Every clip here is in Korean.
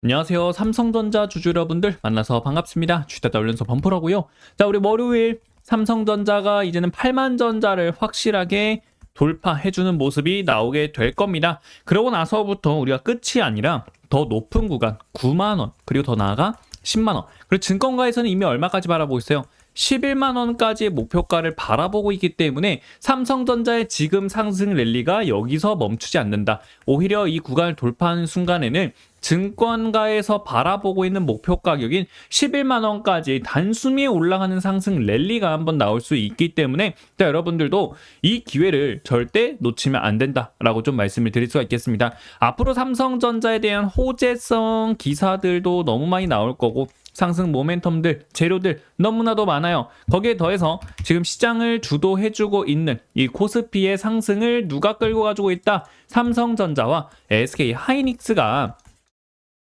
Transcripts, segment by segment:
안녕하세요. 삼성전자 주주 여러분들 만나서 반갑습니다. 주택다 훈련소 범퍼라고요. 자, 우리 월요일 삼성전자가 이제는 8만 전자를 확실하게 돌파해주는 모습이 나오게 될 겁니다. 그러고 나서부터 우리가 끝이 아니라 더 높은 구간 9만 원 그리고 더 나아가 10만 원. 그리고 증권가에서는 이미 얼마까지 바라보고 있어요? 11만 원까지의 목표가를 바라보고 있기 때문에 삼성전자의 지금 상승 랠리가 여기서 멈추지 않는다. 오히려 이 구간을 돌파하는 순간에는 증권가에서 바라보고 있는 목표 가격인 11만 원까지 단숨에 올라가는 상승 랠리가 한번 나올 수 있기 때문에 자, 여러분들도 이 기회를 절대 놓치면 안 된다라고 좀 말씀을 드릴 수가 있겠습니다. 앞으로 삼성전자에 대한 호재성 기사들도 너무 많이 나올 거고 상승 모멘텀들, 재료들 너무나도 많아요. 거기에 더해서 지금 시장을 주도해주고 있는 이 코스피의 상승을 누가 끌고 가지고 있다? 삼성전자와 SK 하이닉스가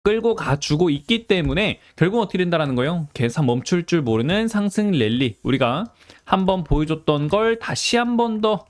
끌고 가주고 있기 때문에 결국 어떻게 된다라는 거예요? 계산 멈출 줄 모르는 상승 랠리, 우리가 한번 보여줬던 걸 다시 한 번 더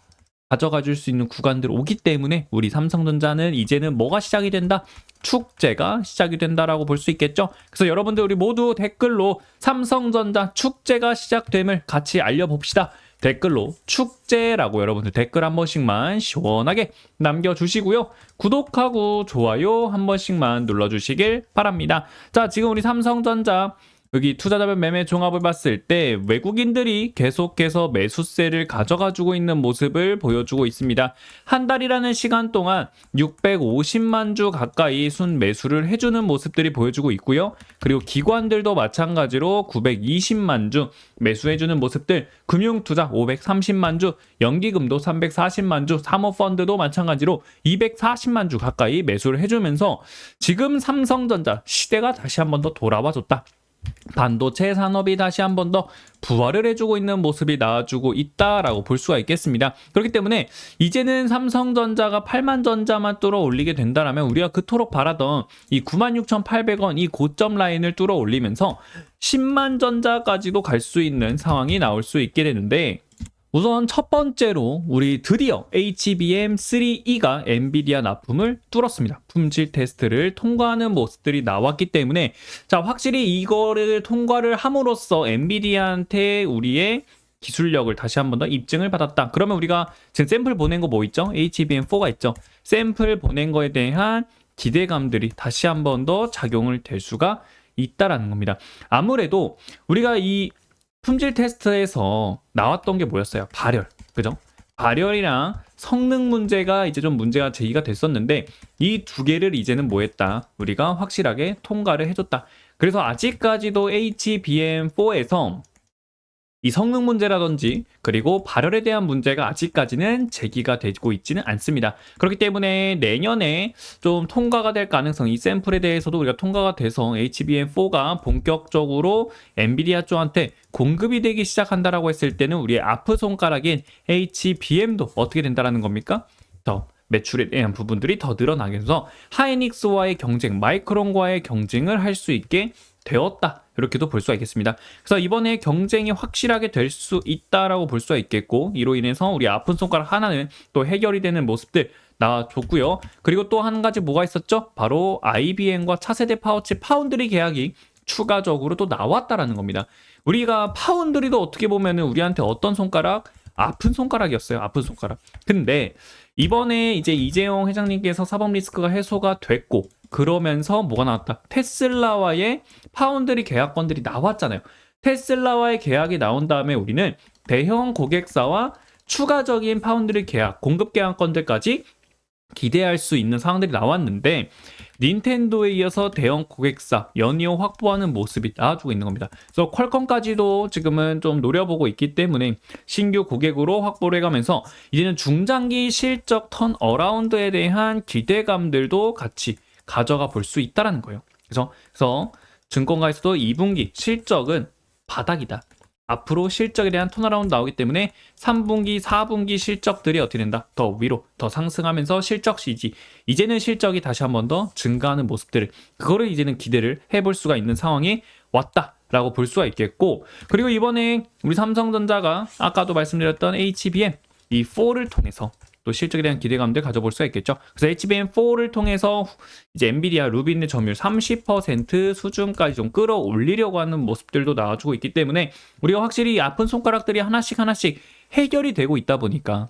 가져가 줄 수 있는 구간들 오기 때문에 우리 삼성전자는 이제는 뭐가 시작이 된다? 축제가 시작이 된다라고 볼 수 있겠죠. 그래서 여러분들 우리 모두 댓글로 삼성전자 축제가 시작됨을 같이 알려봅시다. 댓글로 축제라고 여러분들 댓글 한 번씩만 시원하게 남겨주시고요. 구독하고 좋아요 한 번씩만 눌러주시길 바랍니다. 자, 지금 우리 삼성전자 여기 투자자별 매매 종합을 봤을 때 외국인들이 계속해서 매수세를 가져가주고 있는 모습을 보여주고 있습니다. 한 달이라는 시간 동안 650만 주 가까이 순 매수를 해주는 모습들이 보여주고 있고요. 그리고 기관들도 마찬가지로 920만 주 매수해주는 모습들, 금융투자 530만 주, 연기금도 340만 주, 사모펀드도 마찬가지로 240만 주 가까이 매수를 해주면서 지금 삼성전자 시대가 다시 한 번 더 돌아와줬다. 반도체 산업이 다시 한 번 더 부활을 해주고 있는 모습이 나와주고 있다라고 볼 수가 있겠습니다. 그렇기 때문에 이제는 삼성전자가 8만 전자만 뚫어 올리게 된다라면 우리가 그토록 바라던 이 96,800원 이 고점 라인을 뚫어 올리면서 10만 전자까지도 갈 수 있는 상황이 나올 수 있게 되는데, 우선 첫 번째로 우리 드디어 HBM3E가 엔비디아 납품을 뚫었습니다. 품질 테스트를 통과하는 모습들이 나왔기 때문에 자, 확실히 이거를 통과를 함으로써 엔비디아한테 우리의 기술력을 다시 한 번 더 입증을 받았다. 그러면 우리가 지금 샘플 보낸 거 뭐 있죠? HBM4가 있죠. 샘플 보낸 거에 대한 기대감들이 다시 한 번 더 작용을 될 수가 있다라는 겁니다. 아무래도 우리가 이 품질 테스트에서 나왔던 게 뭐였어요? 발열. 그죠? 발열이랑 성능 문제가 이제 좀 문제가 제기가 됐었는데 이 두 개를 이제는 뭐 했다? 우리가 확실하게 통과를 해줬다. 그래서 아직까지도 HBM4에서 이 성능 문제라든지 그리고 발열에 대한 문제가 아직까지는 제기가 되고 있지는 않습니다. 그렇기 때문에 내년에 좀 통과가 될 가능성, 이 샘플에 대해서도 우리가 통과가 돼서 HBM4가 본격적으로 엔비디아 쪽한테 공급이 되기 시작한다라고 했을 때는 우리의 아프 손가락인 HBM도 어떻게 된다라는 겁니까? 더 매출에 대한 부분들이 더 늘어나면서 하이닉스와의 경쟁, 마이크론과의 경쟁을 할 수 있게 되었다. 이렇게도 볼 수가 있겠습니다. 그래서 이번에 경쟁이 확실하게 될 수 있다라고 볼 수가 있겠고, 이로 인해서 우리 아픈 손가락 하나는 또 해결이 되는 모습들 나와줬고요. 그리고 또 한 가지 뭐가 있었죠? 바로 IBM과 차세대 파워칩 파운드리 계약이 추가적으로 또 나왔다라는 겁니다. 우리가 파운드리도 어떻게 보면은 우리한테 어떤 손가락? 아픈 손가락이었어요. 아픈 손가락. 근데 이번에 이제 이재용 회장님께서 사법 리스크가 해소가 됐고, 그러면서 뭐가 나왔다? 테슬라와의 파운드리 계약건들이 나왔잖아요. 테슬라와의 계약이 나온 다음에 우리는 대형 고객사와 추가적인 파운드리 계약, 공급 계약건들까지 기대할 수 있는 상황들이 나왔는데, 닌텐도에 이어서 대형 고객사 연이어 확보하는 모습이 나와주고 있는 겁니다. 그래서 퀄컴까지도 지금은 좀 노려보고 있기 때문에 신규 고객으로 확보를 해가면서 이제는 중장기 실적 턴어라운드에 대한 기대감들도 같이 가져가 볼 수 있다는 거예요. 그래서 증권가에서도 2분기 실적은 바닥이다. 앞으로 실적에 대한 턴어라운드 나오기 때문에 3분기, 4분기 실적들이 어떻게 된다? 더 위로, 더 상승하면서 실적 CG. 이제는 실적이 다시 한 번 더 증가하는 모습들을, 그거를 이제는 기대를 해볼 수가 있는 상황이 왔다라고 볼 수가 있겠고, 그리고 이번에 우리 삼성전자가 아까도 말씀드렸던 HBM 이 4를 통해서 또 실적에 대한 기대감들 가져볼 수가 있겠죠. 그래서 HBM4를 통해서 이제 엔비디아 루빈의 점유율 30% 수준까지 좀 끌어올리려고 하는 모습들도 나와주고 있기 때문에 우리가 확실히 아픈 손가락들이 하나씩 해결이 되고 있다 보니까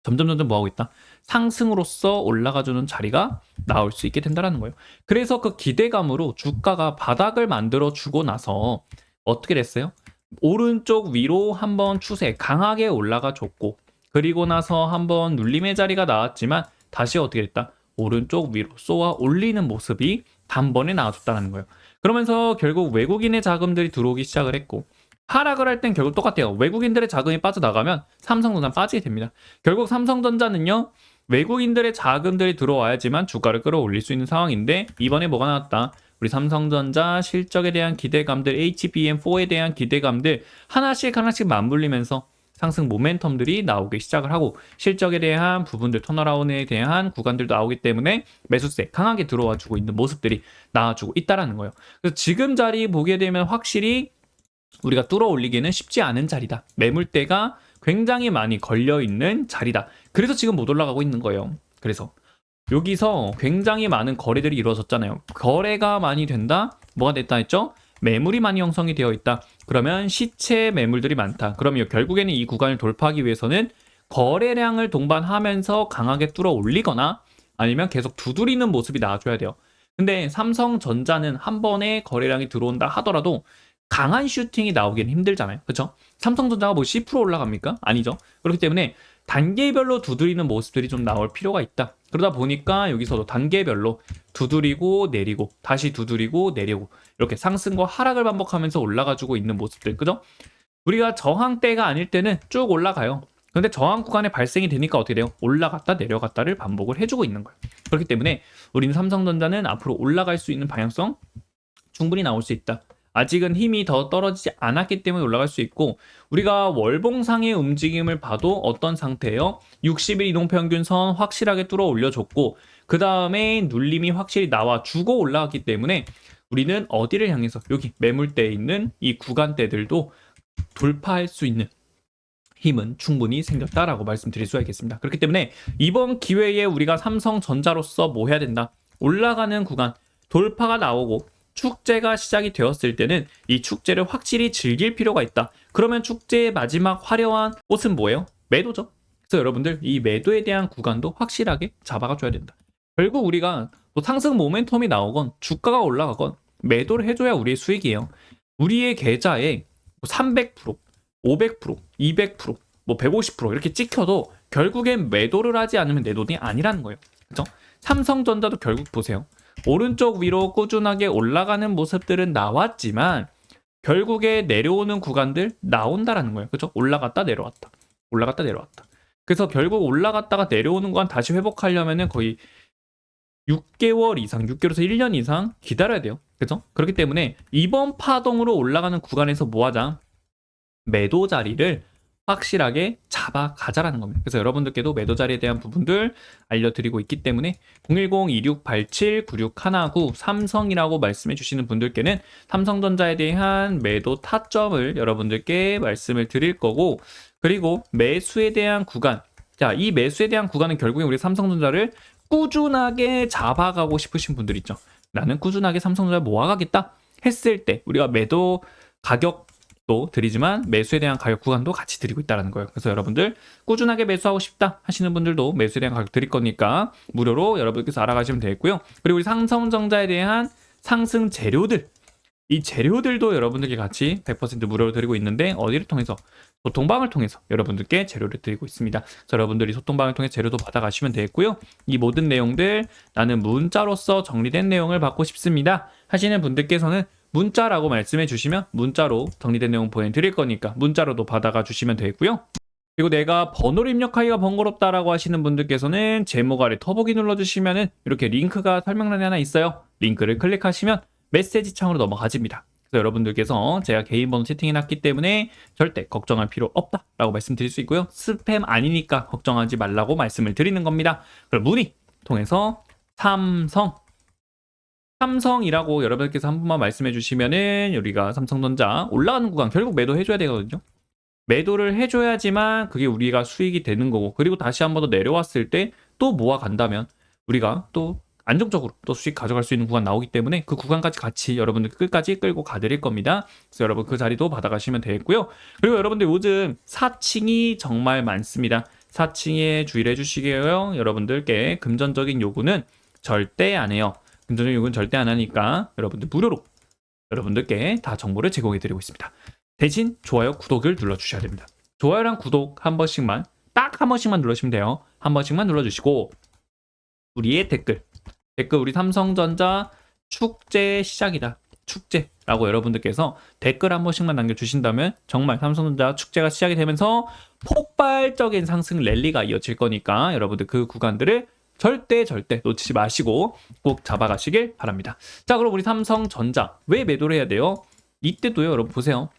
점점 뭐하고 있다? 상승으로서 올라가주는 자리가 나올 수 있게 된다는 거예요. 그래서 그 기대감으로 주가가 바닥을 만들어 주고 나서 어떻게 됐어요? 오른쪽 위로 한번 추세 강하게 올라가 줬고, 그리고 나서 한번 눌림의 자리가 나왔지만 다시 어떻게 됐다? 오른쪽 위로 쏘아 올리는 모습이 단번에 나와줬다는 거예요. 그러면서 결국 외국인의 자금들이 들어오기 시작을 했고, 하락을 할 땐 결국 똑같아요. 외국인들의 자금이 빠져나가면 삼성전자는 빠지게 됩니다. 결국 삼성전자는요, 외국인들의 자금들이 들어와야지만 주가를 끌어올릴 수 있는 상황인데, 이번에 뭐가 나왔다? 우리 삼성전자 실적에 대한 기대감들, HBM4에 대한 기대감들 하나씩 맞물리면서 상승 모멘텀들이 나오기 시작을 하고, 실적에 대한 부분들, 턴어라운드에 대한 구간들도 나오기 때문에 매수세 강하게 들어와 주고 있는 모습들이 나와주고 있다라는 거예요. 그래서 지금 자리 보게 되면 확실히 우리가 뚫어 올리기는 쉽지 않은 자리다. 매물대가 굉장히 많이 걸려있는 자리다. 그래서 지금 못 올라가고 있는 거예요. 그래서 여기서 굉장히 많은 거래들이 이루어졌잖아요. 거래가 많이 된다? 뭐가 됐다 했죠? 매물이 많이 형성이 되어 있다. 그러면 시체 매물들이 많다. 그러면 결국에는 이 구간을 돌파하기 위해서는 거래량을 동반하면서 강하게 뚫어 올리거나 아니면 계속 두드리는 모습이 나와줘야 돼요. 근데 삼성전자는 한 번에 거래량이 들어온다 하더라도 강한 슈팅이 나오기는 힘들잖아요. 그렇죠? 삼성전자가 뭐 10% 올라갑니까? 아니죠. 그렇기 때문에 단계별로 두드리는 모습들이 좀 나올 필요가 있다. 그러다 보니까 여기서도 단계별로 두드리고 내리고 다시 두드리고 내리고 이렇게 상승과 하락을 반복하면서 올라가지고 있는 모습들. 그죠? 우리가 저항대가 아닐 때는 쭉 올라가요. 근데 저항 구간에 발생이 되니까 어떻게 돼요? 올라갔다 내려갔다를 반복을 해주고 있는 거예요. 그렇기 때문에 우리는 삼성전자는 앞으로 올라갈 수 있는 방향성 충분히 나올 수 있다. 아직은 힘이 더 떨어지지 않았기 때문에 올라갈 수 있고, 우리가 월봉상의 움직임을 봐도 어떤 상태예요? 60일 이동평균선 확실하게 뚫어 올려줬고, 그 다음에 눌림이 확실히 나와주고 올라왔기 때문에 우리는 어디를 향해서 여기 매물대에 있는 이 구간대들도 돌파할 수 있는 힘은 충분히 생겼다라고 말씀드릴 수가 있겠습니다. 그렇기 때문에 이번 기회에 우리가 삼성전자로서 뭐 해야 된다? 올라가는 구간 돌파가 나오고 축제가 시작이 되었을 때는 이 축제를 확실히 즐길 필요가 있다. 그러면 축제의 마지막 화려한 꽃은 뭐예요? 매도죠. 그래서 여러분들 이 매도에 대한 구간도 확실하게 잡아가 줘야 된다. 결국 우리가 또 상승 모멘텀이 나오건 주가가 올라가건 매도를 해줘야 우리의 수익이에요. 우리의 계좌에 300%, 500%, 200%, 뭐 150% 이렇게 찍혀도 결국엔 매도를 하지 않으면 내 돈이 아니라는 거예요. 그렇죠? 삼성전자도 결국 보세요. 오른쪽 위로 꾸준하게 올라가는 모습들은 나왔지만 결국에 내려오는 구간들 나온다라는 거예요. 그렇죠? 올라갔다 내려왔다. 올라갔다 내려왔다. 그래서 결국 올라갔다가 내려오는 구간 다시 회복하려면은 거의 6개월 이상, 6개월에서 1년 이상 기다려야 돼요. 그렇죠? 그렇기 때문에 이번 파동으로 올라가는 구간에서 뭐 하자? 매도 자리를 확실하게 잡아가자라는 겁니다. 그래서 여러분들께도 매도 자리에 대한 부분들 알려드리고 있기 때문에 010-2687-9619 삼성이라고 말씀해 주시는 분들께는 삼성전자에 대한 매도 타점을 여러분들께 말씀을 드릴 거고, 그리고 매수에 대한 구간, 자, 이 매수에 대한 구간은 결국에 우리 삼성전자를 꾸준하게 잡아가고 싶으신 분들 있죠. 나는 꾸준하게 삼성전자를 모아가겠다 했을 때 우리가 매도 가격 또 드리지만 매수에 대한 가격 구간도 같이 드리고 있다는 거예요. 그래서 여러분들 꾸준하게 매수하고 싶다 하시는 분들도 매수에 대한 가격 드릴 거니까 무료로 여러분께서 알아가시면 되겠고요. 그리고 우리 삼성전자에 대한 상승 재료들, 이 재료들도 여러분들께 같이 100% 무료로 드리고 있는데 어디를 통해서? 소통방을 통해서 여러분들께 재료를 드리고 있습니다. 그래서 여러분들이 소통방을 통해 재료도 받아가시면 되겠고요. 이 모든 내용들 나는 문자로서 정리된 내용을 받고 싶습니다 하시는 분들께서는 문자라고 말씀해 주시면 문자로 정리된 내용 보내드릴 거니까 문자로도 받아가 주시면 되고요. 그리고 내가 번호를 입력하기가 번거롭다라고 하시는 분들께서는 제목 아래 더보기 눌러주시면 이렇게 링크가 설명란에 하나 있어요. 링크를 클릭하시면 메시지 창으로 넘어가집니다. 그래서 여러분들께서 제가 개인 번호 세팅해놨기 때문에 절대 걱정할 필요 없다라고 말씀드릴 수 있고요. 스팸 아니니까 걱정하지 말라고 말씀을 드리는 겁니다. 그럼 문의 통해서 삼성이라고 여러분께서 한 번만 말씀해 주시면은 우리가 삼성전자 올라가는 구간 결국 매도해줘야 되거든요. 매도를 해줘야지만 그게 우리가 수익이 되는 거고, 그리고 다시 한 번 더 내려왔을 때 또 모아간다면 우리가 또 안정적으로 또 수익 가져갈 수 있는 구간 나오기 때문에 그 구간까지 같이 여러분들 끝까지 끌고 가드릴 겁니다. 그래서 여러분 그 자리도 받아가시면 되겠고요. 그리고 여러분들 요즘 사칭이 정말 많습니다. 사칭에 주의를 해주시고요. 여러분들께 금전적인 요구는 절대 안 해요. 금전적인 요구는 절대 안 하니까 여러분들 무료로 여러분들께 다 정보를 제공해드리고 있습니다. 대신 좋아요, 구독을 눌러주셔야 됩니다. 좋아요랑 구독 한 번씩만, 딱 한 번씩만 눌러주시면 돼요. 한 번씩만 눌러주시고 우리의 댓글 우리 삼성전자 축제 시작이다. 축제라고 여러분들께서 댓글 한 번씩만 남겨주신다면 정말 삼성전자 축제가 시작이 되면서 폭발적인 상승 랠리가 이어질 거니까 여러분들 그 구간들을 절대 놓치지 마시고 꼭 잡아가시길 바랍니다. 자, 그럼 우리 삼성전자 왜 매도를 해야 돼요? 이때도요, 여러분 보세요.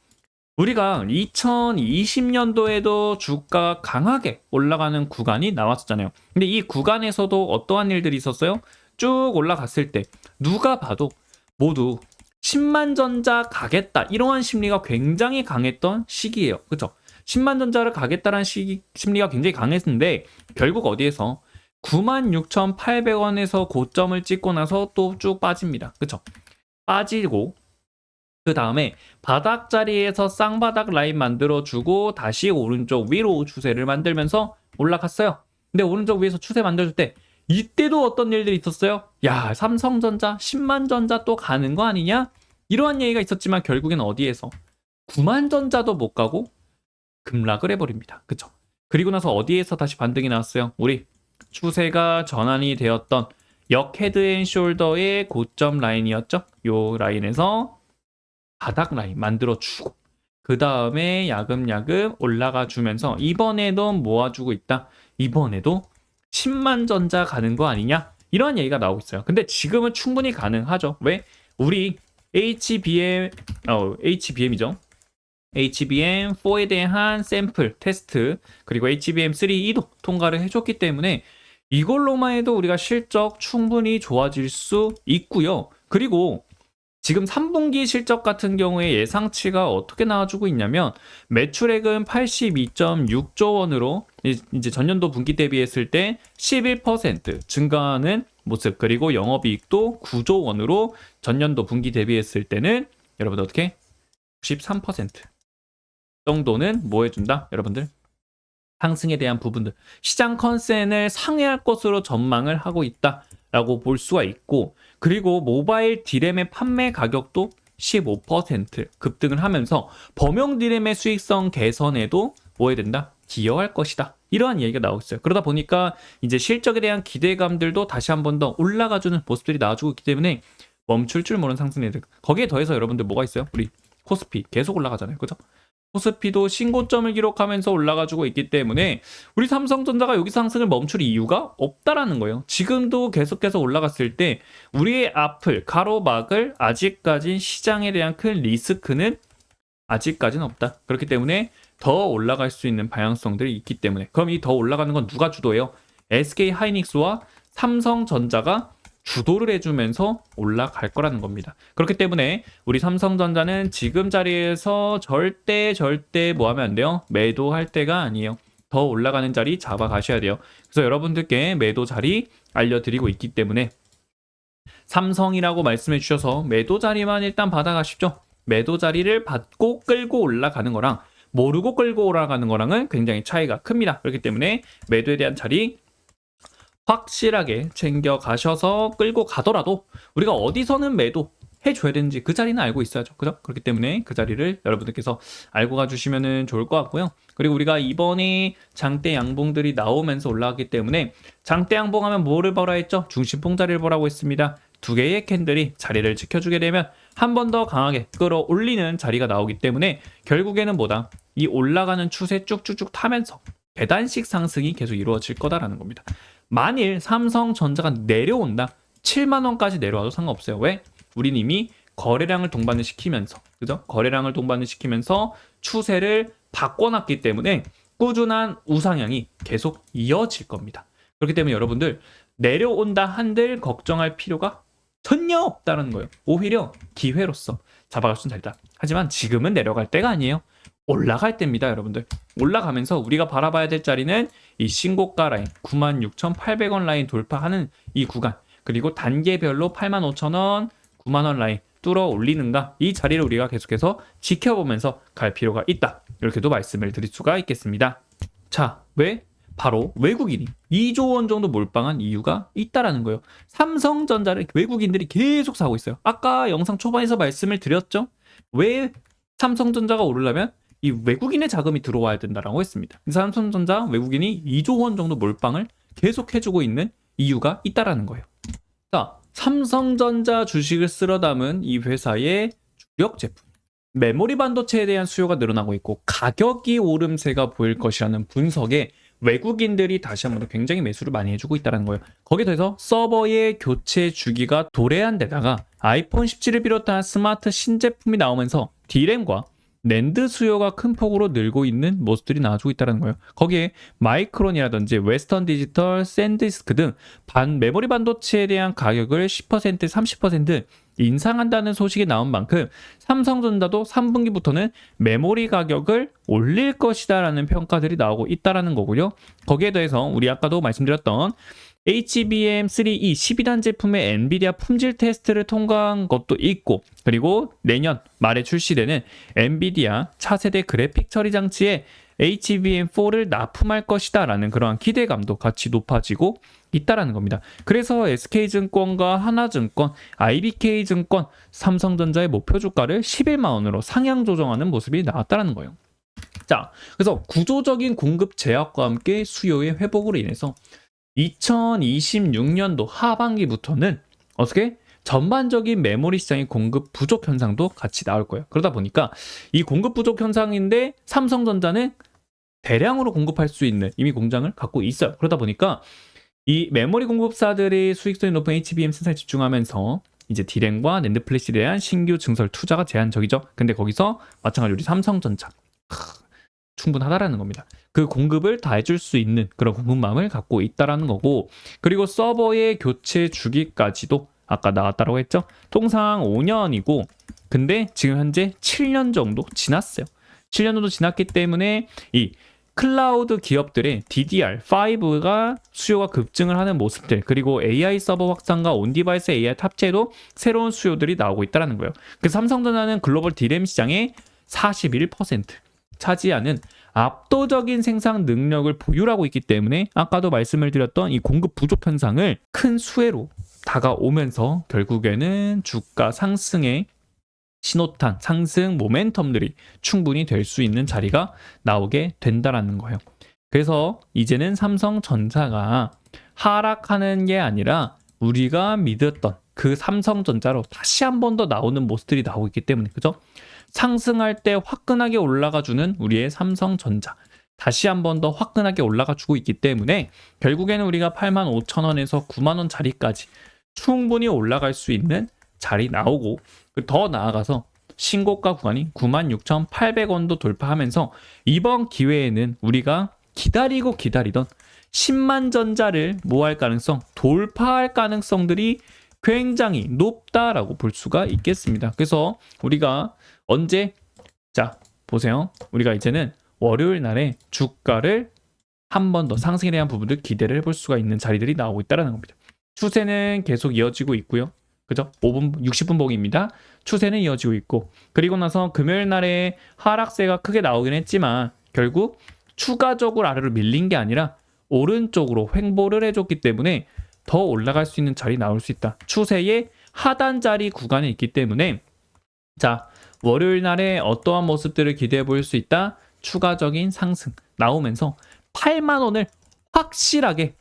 우리가 2020년도에도 주가가 강하게 올라가는 구간이 나왔었잖아요. 근데 이 구간에서도 어떠한 일들이 있었어요? 쭉 올라갔을 때 누가 봐도 모두 10만 전자 가겠다, 이러한 심리가 굉장히 강했던 시기예요. 그렇죠? 10만 전자를 가겠다라는 심리가 굉장히 강했는데 결국 어디에서 96,800원에서 고점을 찍고 나서 또 쭉 빠집니다. 그렇죠? 빠지고 그 다음에 바닥 자리에서 쌍바닥 라인 만들어주고 다시 오른쪽 위로 추세를 만들면서 올라갔어요. 근데 오른쪽 위에서 추세 만들어줄 때 이때도 어떤 일들이 있었어요? 야, 삼성전자 10만 전자 또 가는 거 아니냐? 이러한 얘기가 있었지만 결국엔 어디에서 9만 전자도 못 가고 급락을 해버립니다. 그쵸? 그리고 나서 어디에서 다시 반등이 나왔어요? 우리 추세가 전환이 되었던 역 헤드앤숄더의 고점 라인이었죠? 요 라인에서 바닥 라인 만들어주고 그 다음에 야금야금 올라가 주면서 이번에도 모아주고 있다. 이번에도 10만 전자 가는 거 아니냐? 이런 얘기가 나오고 있어요. 근데 지금은 충분히 가능하죠. 왜? 우리 HBM이죠. HBM4에 대한 샘플 테스트 그리고 HBM3E도 통과를 해줬기 때문에 이걸로만 해도 우리가 실적 충분히 좋아질 수 있고요. 그리고 지금 3분기 실적 같은 경우에 예상치가 어떻게 나와주고 있냐면 매출액은 82.6조 원으로 이제 전년도 분기 대비했을 때 11% 증가하는 모습, 그리고 영업이익도 9조 원으로 전년도 분기 대비했을 때는 여러분들 어떻게 93% 정도는 뭐 해준다? 여러분들 상승에 대한 부분들, 시장 컨센을 상회할 것으로 전망을 하고 있다라고 볼 수가 있고, 그리고 모바일 디램의 판매 가격도 15% 급등을 하면서 범용 디램의 수익성 개선에도 뭐 해야 된다? 기여할 것이다. 이러한 얘기가 나오고 있어요. 그러다 보니까 이제 실적에 대한 기대감들도 다시 한 번 더 올라가주는 모습들이 나와주고 있기 때문에 멈출 줄 모르는 상승률들. 거기에 더해서 여러분들 뭐가 있어요? 우리 코스피 계속 올라가잖아요. 그죠? 코스피도 신고점을 기록하면서 올라가지고 있기 때문에 우리 삼성전자가 여기서 상승을 멈출 이유가 없다라는 거예요. 지금도 계속해서 올라갔을 때 우리의 앞을 가로막을 아직까지 시장에 대한 큰 리스크는 아직까지는 없다. 그렇기 때문에 더 올라갈 수 있는 방향성들이 있기 때문에, 그럼 이 더 올라가는 건 누가 주도해요? SK 하이닉스와 삼성전자가 주도를 해주면서 올라갈 거라는 겁니다. 그렇기 때문에 우리 삼성전자는 지금 자리에서 절대 뭐 하면 안 돼요? 매도할 때가 아니에요. 더 올라가는 자리 잡아가셔야 돼요. 그래서 여러분들께 매도 자리 알려드리고 있기 때문에 삼성이라고 말씀해 주셔서 매도 자리만 일단 받아가십시오. 매도 자리를 받고 끌고 올라가는 거랑 모르고 끌고 올라가는 거랑은 굉장히 차이가 큽니다. 그렇기 때문에 매도에 대한 자리 확실하게 챙겨 가셔서 끌고 가더라도 우리가 어디서는 매도 해줘야 되는지 그 자리는 알고 있어야죠. 그죠? 그렇기 때문에 그 자리를 여러분들께서 알고 가주시면 좋을 것 같고요. 그리고 우리가 이번에 장대 양봉들이 나오면서 올라왔기 때문에 장대 양봉하면 뭐를 보라 했죠? 중심봉 자리를 보라고 했습니다. 두 개의 캔들이 자리를 지켜주게 되면 한 번 더 강하게 끌어올리는 자리가 나오기 때문에 결국에는 뭐다? 이 올라가는 추세 쭉쭉쭉 타면서 계단식 상승이 계속 이루어질 거다라는 겁니다. 만일 삼성전자가 내려온다, 7만 원까지 내려와도 상관없어요. 왜? 우린 이미 거래량을 동반을 시키면서, 그죠? 거래량을 동반을 시키면서 추세를 바꿔놨기 때문에 꾸준한 우상향이 계속 이어질 겁니다. 그렇기 때문에 여러분들 내려온다 한들 걱정할 필요가 전혀 없다는 거예요. 오히려 기회로서 잡아갈 수 있는 자리다. 하지만 지금은 내려갈 때가 아니에요. 올라갈 때입니다, 여러분들. 올라가면서 우리가 바라봐야 될 자리는 이 신고가 라인 96,800원 라인 돌파하는 이 구간, 그리고 단계별로 85,000원, 9만원 라인 뚫어 올리는가, 이 자리를 우리가 계속해서 지켜보면서 갈 필요가 있다, 이렇게도 말씀을 드릴 수가 있겠습니다. 자, 왜? 바로 외국인이 2조 원 정도 몰빵한 이유가 있다라는 거예요. 삼성전자를 외국인들이 계속 사고 있어요. 아까 영상 초반에서 말씀을 드렸죠. 왜 삼성전자가 오르려면 이 외국인의 자금이 들어와야 된다라고 했습니다. 삼성전자 외국인이 2조 원 정도 몰빵을 계속 해주고 있는 이유가 있다라는 거예요. 자, 삼성전자 주식을 쓸어 담은 이 회사의 주력 제품, 메모리 반도체에 대한 수요가 늘어나고 있고 가격이 오름세가 보일 것이라는 분석에 외국인들이 다시 한번 굉장히 매수를 많이 해주고 있다는 거예요. 거기에 더해서 서버의 교체 주기가 도래한 데다가 아이폰 17을 비롯한 스마트 신제품이 나오면서 D램과 낸드 수요가 큰 폭으로 늘고 있는 모습들이 나와주고 있다는 거예요. 거기에 마이크론이라든지 웨스턴 디지털, 샌디스크 등 메모리 반도체에 대한 가격을 10%, 30% 인상한다는 소식이 나온 만큼 삼성전자도 3분기부터는 메모리 가격을 올릴 것이다 라는 평가들이 나오고 있다는 거고요. 거기에 더해서 우리 아까도 말씀드렸던 HBM3E 12단 제품의 엔비디아 품질 테스트를 통과한 것도 있고, 그리고 내년 말에 출시되는 엔비디아 차세대 그래픽 처리 장치에 HBM4를 납품할 것이다 라는 그러한 기대감도 같이 높아지고 있다라는 겁니다. 그래서 SK증권과 하나증권, IBK증권, 삼성전자의 목표 주가를 11만 원으로 상향 조정하는 모습이 나왔다라는 거예요. 자, 그래서 구조적인 공급 제약과 함께 수요의 회복으로 인해서 2026년도 하반기부터는 어떻게? 전반적인 메모리 시장의 공급 부족 현상도 같이 나올 거예요. 그러다 보니까 이 공급 부족 현상인데 삼성전자는 대량으로 공급할 수 있는 이미 공장을 갖고 있어요. 그러다 보니까 이 메모리 공급사들이 수익성이 높은 HBM 생산에 집중하면서 이제 D램과 낸드 플래시에 대한 신규 증설 투자가 제한적이죠. 근데 거기서 마찬가지로 우리 삼성전자 충분하다라는 겁니다. 그 공급을 다 해줄 수 있는 그런 공급망을 갖고 있다라는 거고, 그리고 서버의 교체 주기까지도 아까 나왔다고 했죠. 통상 5년이고 근데 지금 현재 7년 정도 지났어요. 7년 정도 지났기 때문에 이 클라우드 기업들의 DDR5가 수요가 급증을 하는 모습들, 그리고 AI 서버 확산과 온디바이스 AI 탑재도 새로운 수요들이 나오고 있다는 거예요. 그래서 삼성전자는 글로벌 D램 시장의 41% 차지하는 압도적인 생산 능력을 보유하고 있기 때문에 아까도 말씀을 드렸던 이 공급 부족 현상을 큰 수혜로 다가오면서 결국에는 주가 상승의 신호탄, 상승 모멘텀들이 충분히 될 수 있는 자리가 나오게 된다라는 거예요. 그래서 이제는 삼성전자가 하락하는 게 아니라 우리가 믿었던 그 삼성전자로 다시 한 번 더 나오는 모습들이 나오고 있기 때문에, 그죠? 상승할 때 화끈하게 올라가주는 우리의 삼성전자, 다시 한 번 더 화끈하게 올라가주고 있기 때문에 결국에는 우리가 85,000원에서 9만원 자리까지 충분히 올라갈 수 있는 자리 나오고, 더 나아가서 신고가 구간이 96,800원도 돌파하면서 이번 기회에는 우리가 기다리던 10만 전자를 모할 가능성, 돌파할 가능성들이 굉장히 높다라고 볼 수가 있겠습니다. 그래서 우리가 언제, 자 보세요, 우리가 이제는 월요일 날에 주가를 한 번 더 상승에 대한 부분들 기대를 해볼 수가 있는 자리들이 나오고 있다는 겁니다. 추세는 계속 이어지고 있고요. 그죠? 5분, 60분 봉입니다. 추세는 이어지고 있고, 그리고 나서 금요일 날에 하락세가 크게 나오긴 했지만 결국 추가적으로 아래로 밀린 게 아니라 오른쪽으로 횡보를 해줬기 때문에 더 올라갈 수 있는 자리 나올 수 있다. 추세의 하단 자리 구간에 있기 때문에, 자, 월요일 날에 어떠한 모습들을 기대해 볼 수 있다. 추가적인 상승 나오면서 8만 원을 확실하게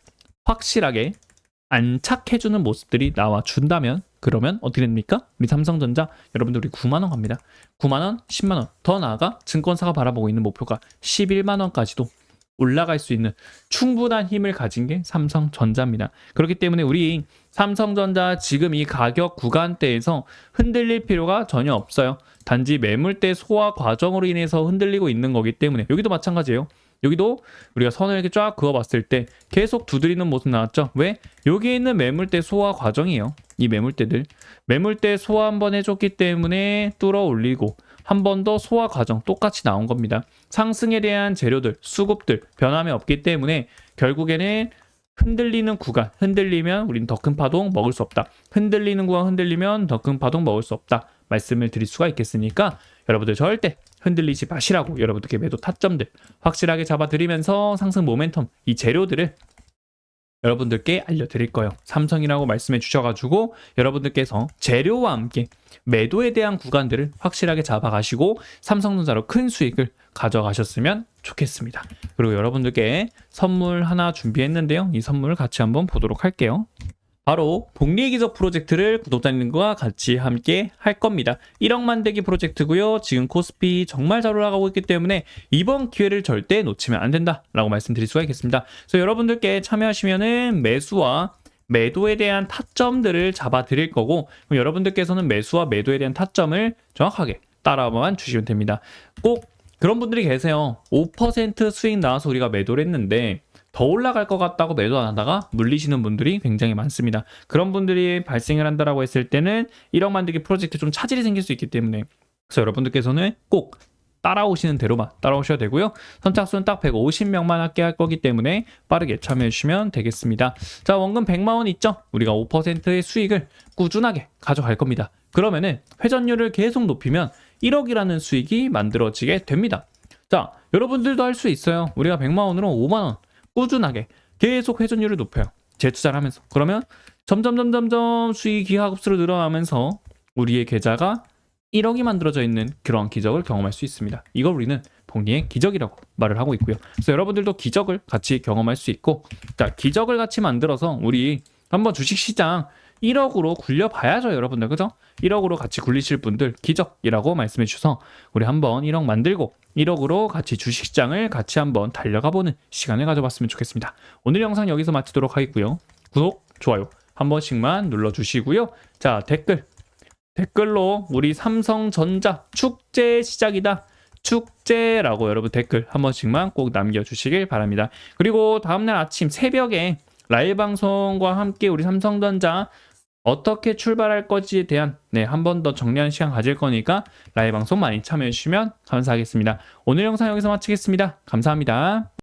안착해주는 모습들이 나와준다면, 그러면 어떻게 됩니까? 우리 삼성전자 여러분들 우리 9만원 갑니다. 9만원, 10만원, 더 나아가 증권사가 바라보고 있는 목표가 11만원까지도 올라갈 수 있는 충분한 힘을 가진 게 삼성전자입니다. 그렇기 때문에 우리 삼성전자 지금 이 가격 구간대에서 흔들릴 필요가 전혀 없어요. 단지 매물대 소화 과정으로 인해서 흔들리고 있는 거기 때문에, 여기도 마찬가지예요. 여기도 우리가 선을 이렇게 쫙 그어봤을 때 계속 두드리는 모습 나왔죠. 왜? 여기에 있는 매물대 소화 과정이에요. 이 매물대 소화 한번 해줬기 때문에 뚫어 올리고 한 번 더 소화 과정 똑같이 나온 겁니다. 상승에 대한 재료들, 수급들 변함이 없기 때문에 결국에는 흔들리는 구간, 흔들리면 우리는 더 큰 파동 먹을 수 없다. 흔들리는 구간 흔들리면 더 큰 파동 먹을 수 없다. 말씀을 드릴 수가 있겠으니까 여러분들 절대 흔들리지 마시라고 여러분들께 매도 타점들 확실하게 잡아드리면서 상승 모멘텀 이 재료들을 여러분들께 알려드릴 거예요. 삼성이라고 말씀해 주셔가지고 여러분들께서 재료와 함께 매도에 대한 구간들을 확실하게 잡아가시고 삼성전자로 큰 수익을 가져가셨으면 좋겠습니다. 그리고 여러분들께 선물 하나 준비했는데요. 이 선물을 같이 한번 보도록 할게요. 바로 복리의 기적 프로젝트를 구독자님과 같이 함께 할 겁니다. 1억 만들기 프로젝트고요. 지금 코스피 정말 잘 올라가고 있기 때문에 이번 기회를 절대 놓치면 안 된다라고 말씀드릴 수가 있겠습니다. 그래서 여러분들께 참여하시면은 매수와 매도에 대한 타점들을 잡아 드릴 거고 그럼 여러분들께서는 매수와 매도에 대한 타점을 정확하게 따라만 주시면 됩니다. 꼭 그런 분들이 계세요. 5% 수익 나와서 우리가 매도를 했는데 더 올라갈 것 같다고 매도 안 하다가 물리시는 분들이 굉장히 많습니다. 그런 분들이 발생을 한다라고 했을 때는 1억 만들기 프로젝트 좀 차질이 생길 수 있기 때문에 그래서 여러분들께서는 꼭 따라오시는 대로만 따라오셔야 되고요. 선착순 딱 150명만 함께 할 거기 때문에 빠르게 참여해 주시면 되겠습니다. 자, 원금 100만 원 있죠? 우리가 5%의 수익을 꾸준하게 가져갈 겁니다. 그러면은 회전율을 계속 높이면 1억이라는 수익이 만들어지게 됩니다. 자, 여러분들도 할 수 있어요. 우리가 100만 원으로 5만 원 꾸준하게 계속 회전율을 높여요. 재투자를 하면서. 그러면 점점 수익이 기하급수로 늘어나면서 우리의 계좌가 1억이 만들어져 있는 그런 기적을 경험할 수 있습니다. 이걸 우리는 복리의 기적이라고 말을 하고 있고요. 그래서 여러분들도 기적을 같이 경험할 수 있고 자, 기적을 같이 만들어서 우리 한번 주식시장 1억으로 굴려봐야죠, 여러분들. 그죠? 1억으로 같이 굴리실 분들 기적이라고 말씀해 주셔서 우리 한번 1억 만들고 1억으로 같이 주식시장을 같이 한번 달려가보는 시간을 가져봤으면 좋겠습니다. 오늘 영상 여기서 마치도록 하겠고요. 구독, 좋아요 한 번씩만 눌러주시고요. 자, 댓글로 우리 삼성전자 축제 시작이다. 축제라고 여러분 댓글 한 번씩만 꼭 남겨주시길 바랍니다. 그리고 다음날 아침 새벽에 라이브 방송과 함께 우리 삼성전자 어떻게 출발할 것에 대한 한 번 더 정리하는 시간 가질 거니까 라이브 방송 많이 참여해 주시면 감사하겠습니다. 오늘 영상 여기서 마치겠습니다. 감사합니다.